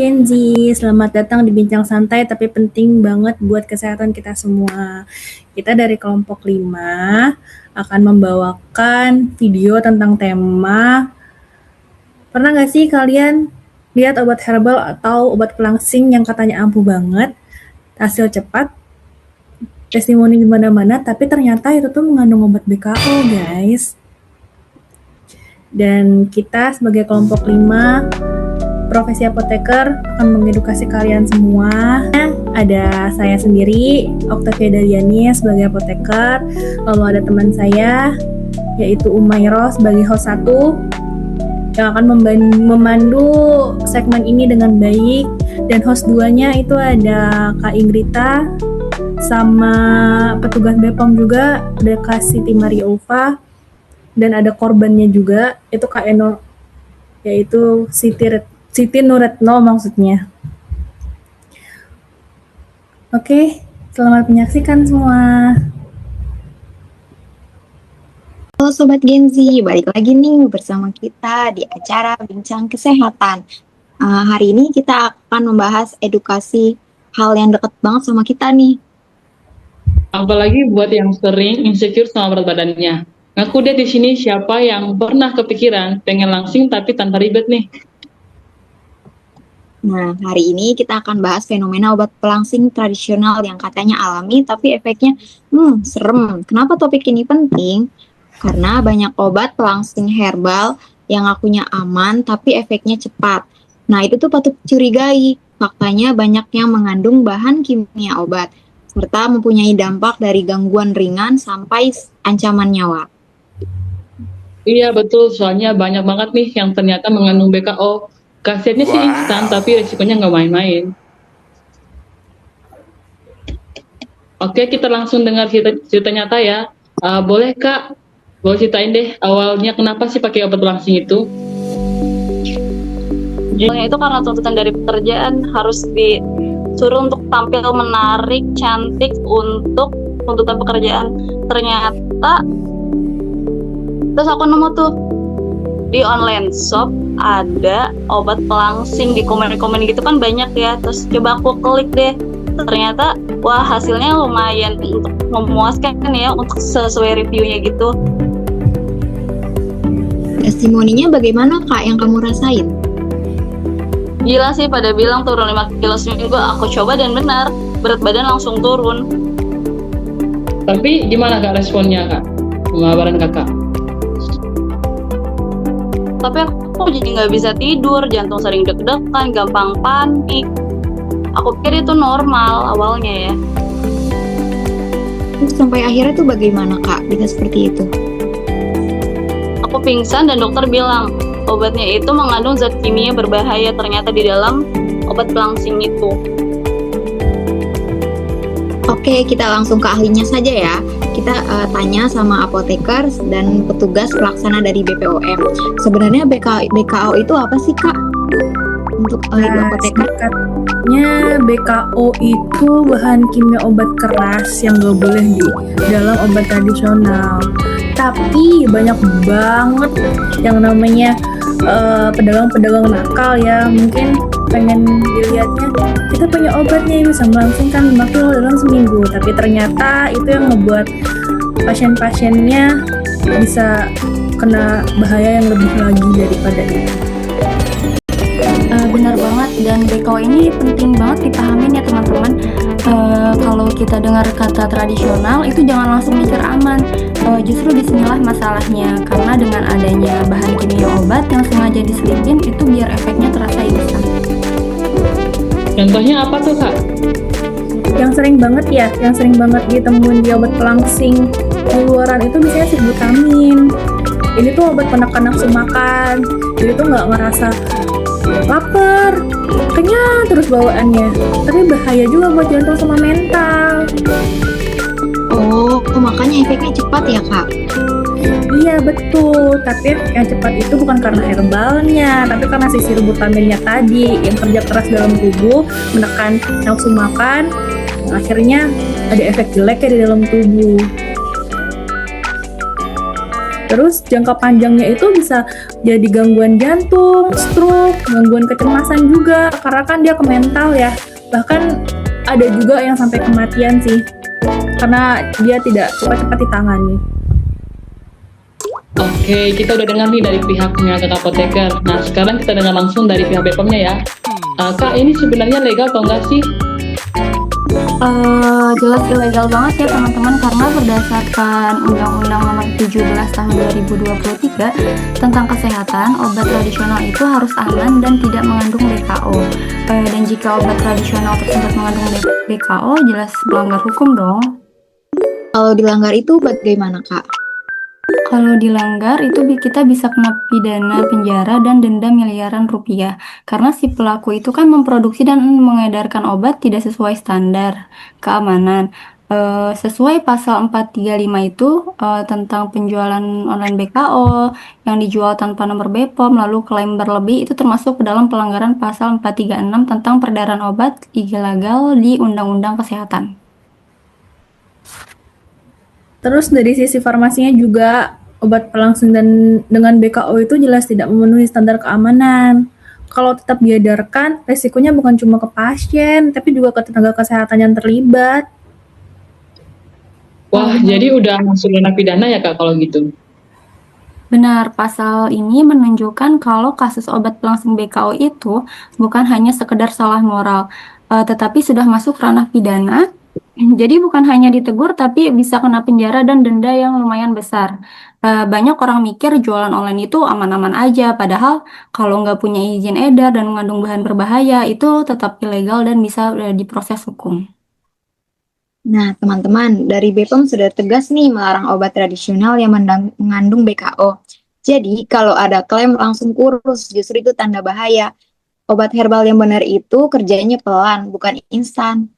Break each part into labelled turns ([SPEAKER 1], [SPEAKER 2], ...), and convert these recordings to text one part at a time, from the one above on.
[SPEAKER 1] Gen Z, selamat datang di Bincang Santai tapi penting banget buat kesehatan kita semua. Kita dari kelompok 5 akan membawakan video tentang tema. Pernah nggak sih kalian lihat obat herbal atau obat pelangsing yang katanya ampuh banget, hasil cepat, testimoni di mana-mana, tapi ternyata itu tuh mengandung obat BKO, guys. Dan kita sebagai kelompok 5 profesi apoteker akan mengedukasi kalian semua. Ada saya sendiri, Octavia Dariani sebagai apoteker, lalu ada teman saya yaitu Umairo sebagai host 1 yang akan memandu segmen ini dengan baik, dan host 2-nya itu ada Kak Ingrita sama petugas BPOM juga, ada Kak Siti Maria Ulfa, dan ada korbannya juga, itu Kak Eno, yaitu Siti Nuretno maksudnya. Oke, selamat menyaksikan semua.
[SPEAKER 2] Halo Sobat Gen Z, balik lagi nih bersama kita di acara Bincang Kesehatan. Hari ini kita akan membahas edukasi hal yang dekat banget sama kita nih.
[SPEAKER 3] Apalagi buat yang sering insecure sama berat badannya. Ngaku deh di sini siapa yang pernah kepikiran pengen langsing tapi tanpa ribet nih.
[SPEAKER 2] Nah, hari ini kita akan bahas fenomena obat pelangsing tradisional yang katanya alami tapi efeknya serem. Kenapa topik ini penting? Karena banyak obat pelangsing herbal yang ngakunya aman tapi efeknya cepat. Nah, itu tuh patut curigai. Faktanya banyak yang mengandung bahan kimia obat serta mempunyai dampak dari gangguan ringan sampai ancaman nyawa.
[SPEAKER 3] Iya betul, soalnya banyak banget nih yang ternyata mengandung BKO. Khasiatnya sih instan, tapi resikonya nggak main-main. Oke, kita langsung dengar cerita nyata ya. Boleh Kak, boleh ceritain deh awalnya kenapa sih pakai obat pelangsing itu?
[SPEAKER 4] Awalnya itu karena tuntutan dari pekerjaan, harus disuruh untuk tampil menarik, cantik untuk tuntutan pekerjaan. Ternyata, terus aku nemu tuh di online shop ada obat pelangsing, di komen-komen gitu kan banyak ya. Terus coba aku klik deh, ternyata wah hasilnya lumayan untuk memuaskan ya, untuk sesuai reviewnya gitu.
[SPEAKER 2] Testimoninya bagaimana Kak yang kamu rasain?
[SPEAKER 4] Gila sih, pada bilang turun 5 kilo seminggu. Aku coba dan benar, berat badan langsung turun.
[SPEAKER 3] Tapi gimana Kak responnya Kak? Pengabaran Kakak?
[SPEAKER 4] Tapi aku jadi nggak bisa tidur, jantung sering deg-degan, gampang panik. Aku pikir itu normal awalnya ya.
[SPEAKER 2] Terus sampai akhirnya tuh bagaimana Kak bisa seperti itu?
[SPEAKER 4] Aku pingsan dan dokter bilang obatnya itu mengandung zat kimia berbahaya ternyata di dalam obat pelangsing itu.
[SPEAKER 2] Oke, kita langsung ke ahlinya saja ya. Kita tanya sama apoteker dan petugas pelaksana dari BPOM. Sebenarnya BKO itu apa sih Kak? Untuk ibu apoteker?
[SPEAKER 1] Singkatnya BKO itu bahan kimia obat keras yang gak boleh di dalam obat tradisional. Tapi banyak banget yang namanya pedagang-pedagang nakal ya, mungkin pengen dilihatnya kita punya obat nih bisa melangsingkan 5 kilo dalam seminggu, tapi ternyata itu yang membuat pasien-pasiennya bisa kena bahaya yang lebih lagi daripada itu.
[SPEAKER 5] Benar banget, dan BKO ini penting banget dipahamin ya teman-teman. Kalau kita dengar kata tradisional itu jangan langsung mikir aman. Justru disinilah masalahnya, karena dengan adanya bahan kimia obat yang sengaja diselipin itu biar efeknya terasa instan.
[SPEAKER 3] Contohnya apa tuh Kak?
[SPEAKER 1] Yang sering banget ditemuin di obat pelangsing di luaran itu biasanya sibutamin. Ini tuh obat penekan nafsu makan, jadi tuh nggak ngerasa lapar, kenyang terus bawaannya, tapi bahaya juga buat jantung sama mental.
[SPEAKER 2] Oh, makanya efeknya cepat ya Kak?
[SPEAKER 1] Iya betul, tapi yang cepat itu bukan karena herbalnya, tapi karena si sibutaminnya tadi yang kerja keras dalam tubuh, menekan nafsu makan, akhirnya ada efek jelek ya di dalam tubuh. Terus jangka panjangnya itu bisa jadi gangguan jantung, stroke, gangguan kecemasan juga, karena kan dia ke mental ya. Bahkan ada juga yang sampai kematian sih, karena dia tidak cepat-cepat ditangani.
[SPEAKER 3] Oke, kita udah dengar nih dari pihaknya Kak Apoteker. Nah, sekarang kita dengar langsung dari pihak BPOM-nya ya. Kak, ini sebenarnya legal atau enggak sih?
[SPEAKER 5] Jelas ilegal banget ya teman-teman, karena berdasarkan Undang-Undang Nomor 17 Tahun 2023 tentang kesehatan, obat tradisional itu harus aman dan tidak mengandung BKO. Dan jika obat tradisional tersebut mengandung BKO, jelas melanggar hukum dong.
[SPEAKER 2] Kalau dilanggar itu bagaimana, Kak?
[SPEAKER 5] Kalau dilanggar itu kita bisa kena pidana penjara dan denda miliaran rupiah, karena si pelaku itu kan memproduksi dan mengedarkan obat tidak sesuai standar keamanan. Sesuai pasal 435 itu tentang penjualan online BKO yang dijual tanpa nomor BPOM lalu klaim berlebih, itu termasuk ke dalam pelanggaran pasal 436 tentang peredaran obat ilegal di Undang-Undang Kesehatan.
[SPEAKER 1] Terus dari sisi farmasinya juga, obat pelangsing dengan BKO itu jelas tidak memenuhi standar keamanan. Kalau tetap diedarkan, resikonya bukan cuma ke pasien, tapi juga ke tenaga kesehatan yang terlibat.
[SPEAKER 3] Wah, jadi udah masuk ranah pidana ya Kak kalau gitu?
[SPEAKER 5] Benar, pasal ini menunjukkan kalau kasus obat pelangsing BKO itu bukan hanya sekedar salah moral, tetapi sudah masuk ranah pidana. Jadi bukan hanya ditegur, tapi bisa kena penjara dan denda yang lumayan besar. Banyak orang mikir jualan online itu aman-aman aja, padahal kalau nggak punya izin edar dan mengandung bahan berbahaya, itu tetap ilegal dan bisa diproses hukum.
[SPEAKER 2] Nah, teman-teman, dari BPOM sudah tegas nih melarang obat tradisional yang mengandung BKO. Jadi, kalau ada klaim langsung kurus, justru itu tanda bahaya. Obat herbal yang benar itu kerjanya pelan, bukan instan.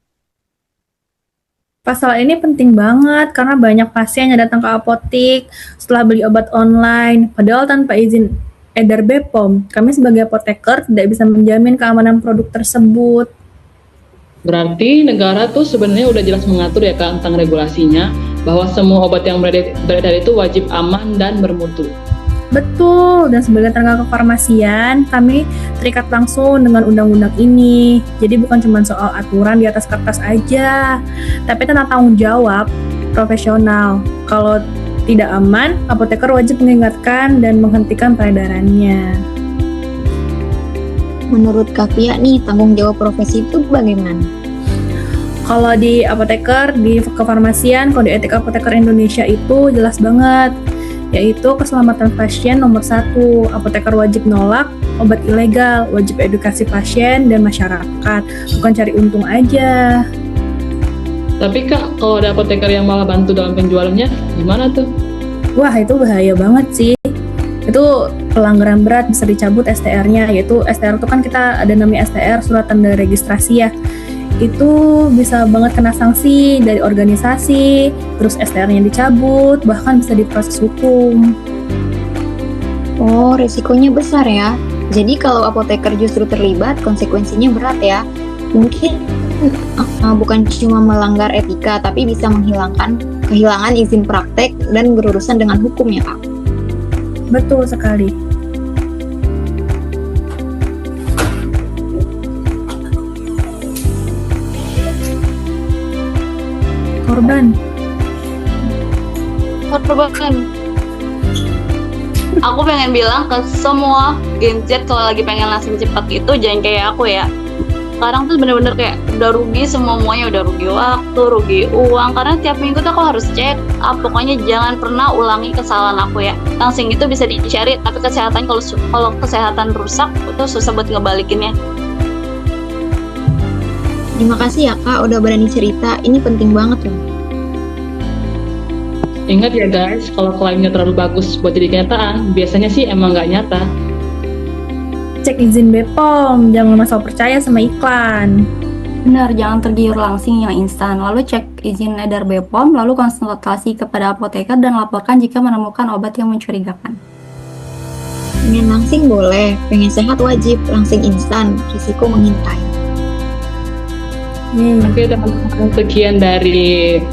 [SPEAKER 1] Pasal ini penting banget karena banyak pasien yang datang ke apotik setelah beli obat online, padahal tanpa izin edar BPOM. Kami sebagai apoteker tidak bisa menjamin keamanan produk tersebut.
[SPEAKER 3] Berarti negara tuh sebenarnya udah jelas mengatur ya Kak tentang regulasinya, bahwa semua obat yang beredar itu wajib aman dan bermutu.
[SPEAKER 1] Betul, dan sebagai tenaga kefarmasian, kami terikat langsung dengan undang-undang ini. Jadi bukan cuma soal aturan di atas kertas aja, tapi tentang tanggung jawab profesional. Kalau tidak aman, apoteker wajib mengingatkan dan menghentikan peredarannya.
[SPEAKER 2] Menurut Kak Fia nih, tanggung jawab profesi itu bagaimana?
[SPEAKER 1] Kalau di apoteker, di kefarmasian, kode etik apoteker Indonesia itu jelas banget, yaitu keselamatan pasien nomor 1. Apoteker wajib nolak obat ilegal, wajib edukasi pasien dan masyarakat, bukan cari untung aja.
[SPEAKER 3] Tapi Kak, kalau ada apoteker yang malah bantu dalam penjualannya, gimana tuh?
[SPEAKER 1] Wah, itu bahaya banget sih. Itu pelanggaran berat, bisa dicabut STR-nya, yaitu STR itu kan kita ada namanya STR, surat tanda registrasi ya. Itu bisa banget kena sanksi dari organisasi, terus STR-nya dicabut, bahkan bisa diproses hukum.
[SPEAKER 2] Oh, risikonya besar ya. Jadi kalau apoteker justru terlibat, konsekuensinya berat ya. Mungkin bukan cuma melanggar etika, tapi bisa kehilangan izin praktek dan berurusan dengan hukum ya, Kak.
[SPEAKER 1] Betul sekali. Korban.
[SPEAKER 4] Aku pengen bilang ke semua Gen Z kalau lagi pengen langsing cepat itu jangan kayak aku ya. Sekarang tuh bener-bener kayak udah rugi semuanya, udah rugi waktu, rugi uang, karena tiap minggu tuh aku harus cek pokoknya jangan pernah ulangi kesalahan aku ya. Langsing itu bisa dicari, tapi kesehatan kalau kesehatan rusak itu susah buat ngebalikinnya.
[SPEAKER 2] Terima kasih ya Kak udah berani cerita, ini penting banget loh.
[SPEAKER 3] Ingat ya guys, kalau klaimnya terlalu bagus buat jadi kenyataan, biasanya sih emang nggak nyata.
[SPEAKER 1] Cek izin BPOM, jangan asal percaya sama iklan.
[SPEAKER 5] Benar, jangan tergiur langsing yang instan. Lalu cek izin edar BPOM, lalu konsultasi kepada apoteker dan laporkan jika menemukan obat yang mencurigakan.
[SPEAKER 2] Pengen langsing boleh, pengen sehat wajib, langsing instan, risiko mengintai.
[SPEAKER 3] Oke teman-teman, sekian dari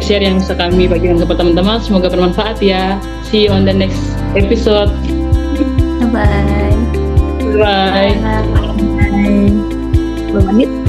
[SPEAKER 3] share yang bisa kami bagikan kepada teman-teman. Semoga bermanfaat ya. See you on the next episode.
[SPEAKER 5] Bye.
[SPEAKER 3] Bye.
[SPEAKER 1] Bye.
[SPEAKER 2] 10 menit.